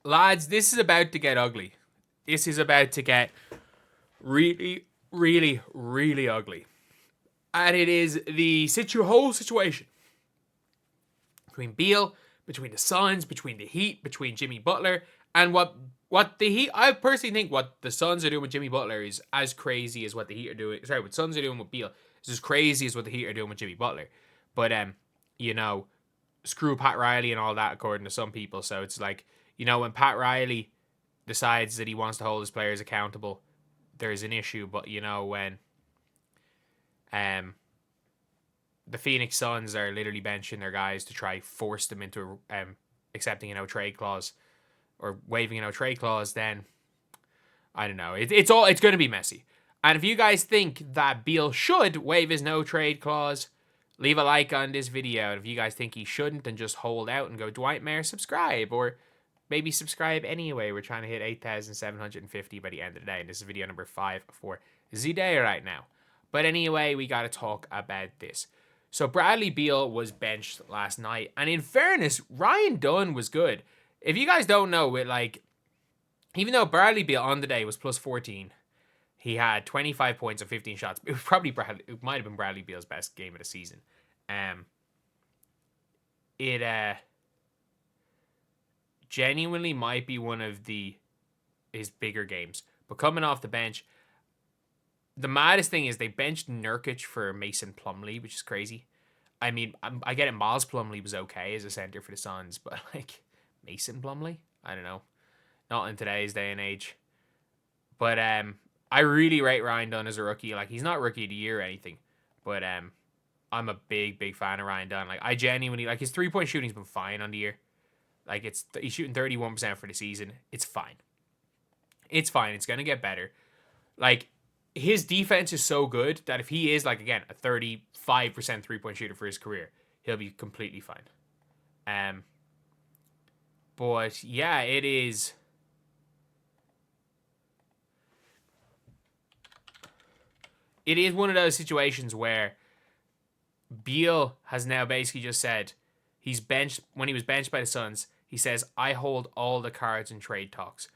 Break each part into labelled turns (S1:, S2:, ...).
S1: Lads, this is about to get ugly. This is about to get really, really, really ugly. And it is the whole situation between Beal, between the Suns, between the Heat, between Jimmy Butler, and what the Heat. I personally think what the Suns are doing with Jimmy Butler is as crazy as what the Heat are doing. Sorry, what Suns are doing with Beal is as crazy as what the Heat are doing with Jimmy Butler. But you know, screw Pat Riley and all that, according to some people. So it's like, when Pat Riley decides that he wants to hold his players accountable, there's an issue. But when the Phoenix Suns are literally benching their guys to try force them into accepting a no trade clause or waiving a no trade clause, then I don't know. It's going to be messy. And if you guys think that Beal should waive his no trade clause, leave a like on this video. And if you guys think he shouldn't and just hold out and go Dwight Mayer, subscribe, or maybe subscribe anyway. We're trying to hit 8,750 by the end of the day. And this is video number 5 for the day right now. But anyway, we got to talk about this. So Bradley Beal was benched last night. And in fairness, Ryan Dunn was good. If you guys don't know, even though Bradley Beal on the day was plus 14, he had 25 points and 15 shots. It might have been Bradley Beal's best game of the season. It genuinely might be one of his bigger games. But coming off the bench, the maddest thing is they benched Nurkic for Mason Plumlee, which is crazy. I mean, I get it. Miles Plumlee was okay as a center for the Suns, but Mason Plumlee, I don't know, not in today's day and age. But I really rate Ryan Dunn as a rookie. He's not rookie of the year or anything, but I'm a big fan of Ryan Dunn. I genuinely his 3-point shooting's been fine on the year. He's shooting 31% for the season. It's fine. It's fine. It's gonna get better. His defense is so good that if he is, again, a 35% 3-point shooter for his career, he'll be completely fine. But, yeah, it is... It is one of those situations where Beal has now basically just said when he was benched by the Suns, he says, I hold all the cards in trade talks.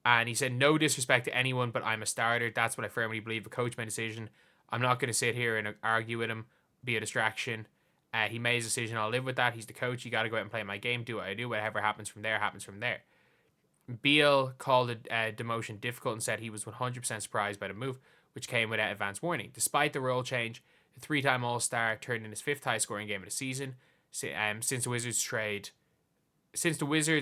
S1: And he said, no disrespect to anyone, but I'm a starter. That's what I firmly believe. A coach made a decision. I'm not going to sit here and argue with him, be a distraction. He made his decision. I'll live with that. He's the coach. You got to go out and play my game. Do what I do. Whatever happens from there, happens from there. Beal called the demotion difficult and said he was 100% surprised by the move, which came without advance warning. Despite the role change, the 3-time All-Star turned in his 5th high-scoring game of the season since the Wizards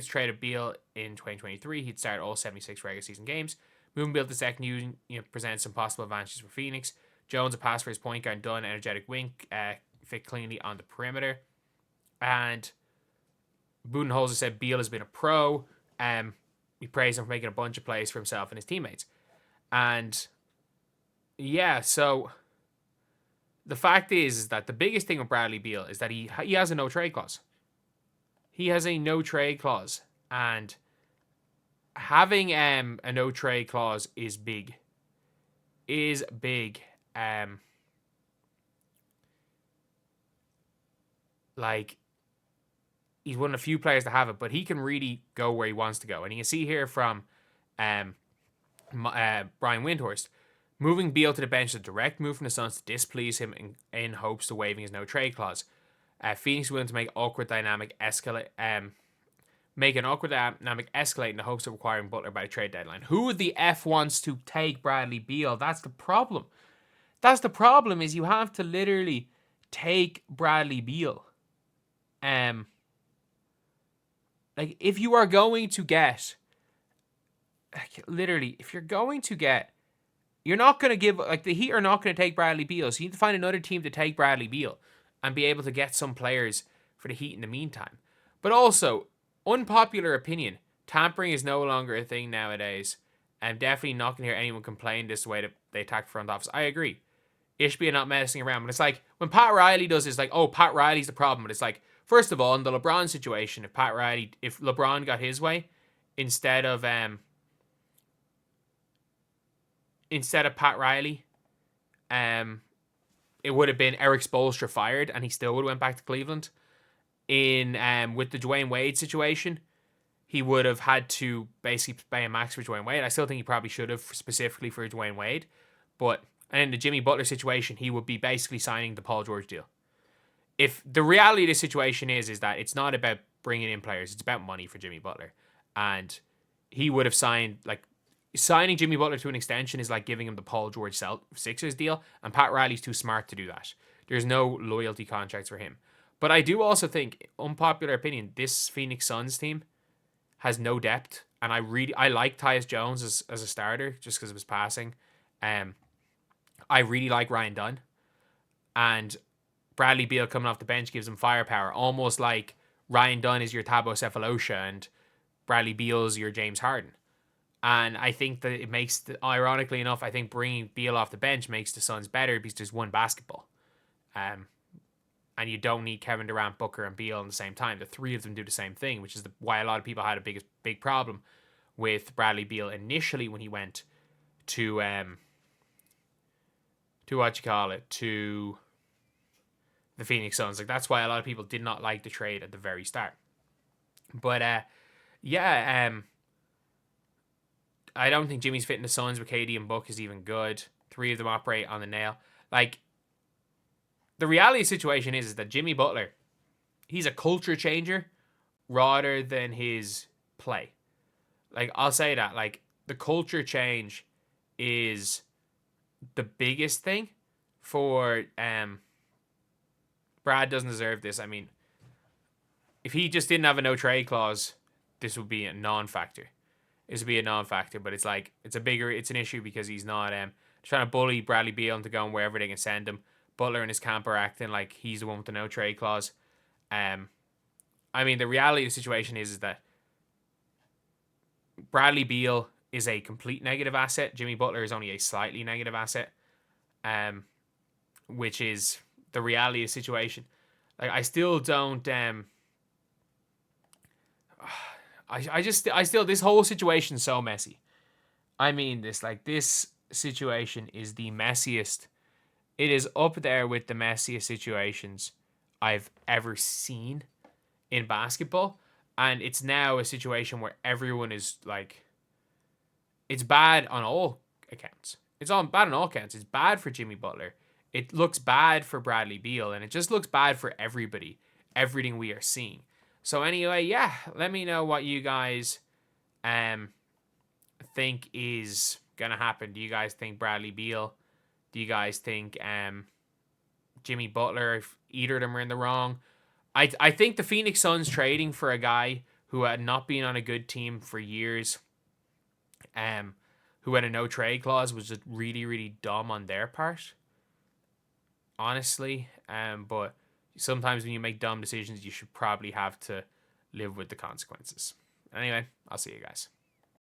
S1: traded Beal in 2023, he'd started all 76 regular season games. Moving Beal to second unit presents some possible advantages for Phoenix. Jones, a pass for his point guard, Dunn, energetic wing, fit cleanly on the perimeter. And Budenholzer said Beal has been a pro. He praised him for making a bunch of plays for himself and his teammates. And yeah, so the fact is that the biggest thing with Bradley Beal is that he has a no trade clause. He has a no trade clause, and having a no trade clause is big. He's one of the few players to have it, but he can really go where he wants to go. And you can see here from Brian Windhorst, moving Beal to the bench is a direct move from the Suns to displease him in hopes of waiving his no trade clause. Phoenix willing to make an awkward dynamic escalate in the hopes of acquiring Butler by the trade deadline. Who the F wants to take Bradley Beal? That's the problem. Is you have to literally take Bradley Beal. If you are going to get, you're not going to give, the Heat are not going to take Bradley Beal, so you need to find another team to take Bradley Beal and be able to get some players for the Heat in the meantime. But also, unpopular opinion, tampering is no longer a thing nowadays. I'm definitely not going to hear anyone complain this way that they attack front office. I agree. Ishbia not messing around. But it's when Pat Riley does it, it's Pat Riley's the problem. But it's first of all, in the LeBron situation, if LeBron got his way, instead of Pat Riley, it would have been Eric Spoelstra fired, and he still would have went back to Cleveland. With the Dwayne Wade situation, he would have had to basically pay a max for Dwayne Wade. I still think he probably should have, specifically for Dwayne Wade. But in the Jimmy Butler situation, he would be basically signing the Paul George deal. If the reality of the situation is that it's not about bringing in players, it's about money for Jimmy Butler. And he would have signing Jimmy Butler to an extension is like giving him the Paul George Sixers deal, and Pat Riley's too smart to do that. There's no loyalty contracts for him. But I do also think, unpopular opinion, this Phoenix Suns team has no depth, and I like Tyus Jones as a starter just because of his passing. I really like Ryan Dunn, and Bradley Beal coming off the bench gives him firepower, almost like Ryan Dunn is your Thabo Cephalosha and Bradley Beal is your James Harden. And I think that it makes, ironically enough, I think bringing Beal off the bench makes the Suns better because there's one basketball. And you don't need Kevin Durant, Booker, and Beal at the same time. The three of them do the same thing, which is why a lot of people had a big problem with Bradley Beal initially when he went to to the Phoenix Suns. Like, that's why a lot of people did not like the trade at the very start. But I don't think Jimmy's fitting the Suns with KD and Book is even good. Three of them operate on the nail. Like, the reality of the situation is that Jimmy Butler, he's a culture changer rather than his play. Like, I'll say that. Like, the culture change is the biggest thing for Brad doesn't deserve this. I mean, if he just didn't have a no trade clause, this would be a non-factor. This would be a non-factor, but it's like it's an issue because he's not trying to bully Bradley Beal into going wherever they can send him. Butler and his camp are acting like he's the one with the no trade clause. I mean, the reality of the situation is that Bradley Beal is a complete negative asset. Jimmy Butler is only a slightly negative asset, which is the reality of the situation. Like, I still don't. I still, this whole situation is so messy. I mean, this situation is the messiest. It is up there with the messiest situations I've ever seen in basketball. And it's now a situation where everyone is like, it's bad on all accounts. It's all bad on all accounts. It's bad for Jimmy Butler. It looks bad for Bradley Beal, and it just looks bad for everybody. Everything we are seeing. So anyway, yeah, let me know what you guys think is gonna happen. Do you guys think Bradley Beal? Do you guys think Jimmy Butler? If either of them are in the wrong, I think the Phoenix Suns trading for a guy who had not been on a good team for years, who had a no trade clause, was just really, really dumb on their part. Honestly, but sometimes when you make dumb decisions, you should probably have to live with the consequences. Anyway, I'll see you guys.